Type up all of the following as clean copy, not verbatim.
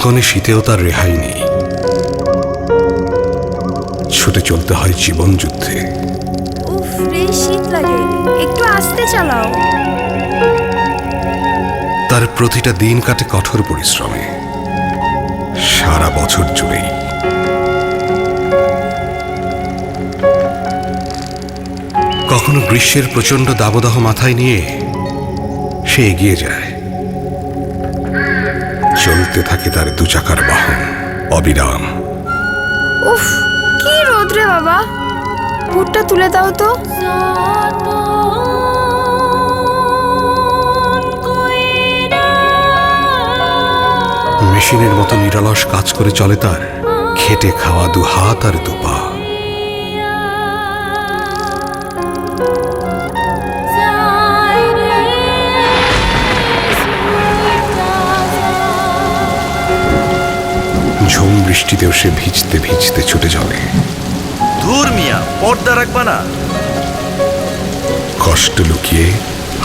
কনকনে শীতেও তার রেহাই নেই, ছুটে চলতে হয় জীবন যুদ্ধে। উফ রে, শীত লাগে, একটু আস্তে চালাও। তার প্রতিটা দিন কাটে কঠোর পরিশ্রমে, সারা বছর জুড়েই। কখনো গ্রীষ্মের প্রচন্ড দাবদাহ মাথায় নিয়ে সে এগিয়ে যায়, চলতে থাকে তার দু চাকার বাহন অবিরাম। উফ, কি রোদ রে বাবা, হুডটা তুলে দাও তো। মেশিনের মতো নিরলস কাজ করে চলে তার খেটে খাওয়া দু হাত আর দু পা। ঝুম বৃষ্টিতেও সে ভিজতে ভিজতে ছুটে চলে। ধুর মিয়া, পর্দা রাখবা না? কষ্ট লুকিয়ে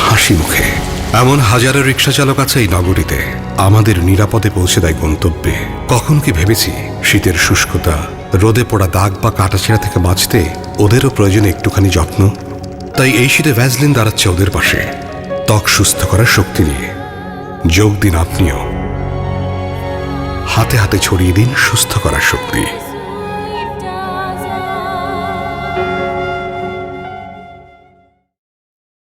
হাসি মুখে এমন হাজারো রিক্সা চালক আছে এই নগরীতে, আমাদের নিরাপদে পৌঁছে দেয় গন্তব্যে। কখন কি ভেবেছি শীতের শুষ্কতা, রোদে পড়া দাগ বা কাটাছেঁড়া থেকে বাঁচতে ওদেরও প্রয়োজন একটুখানি যত্ন। তাই এই শীতে ভ্যাসলিন দাঁড়াচ্ছে ওদের পাশে, ত্বক সুস্থ করার শক্তি নিয়ে। যোগ দিন আপনিও, হাতে হাতে ছড়িয়ে দিন সুস্থ করার শক্তি।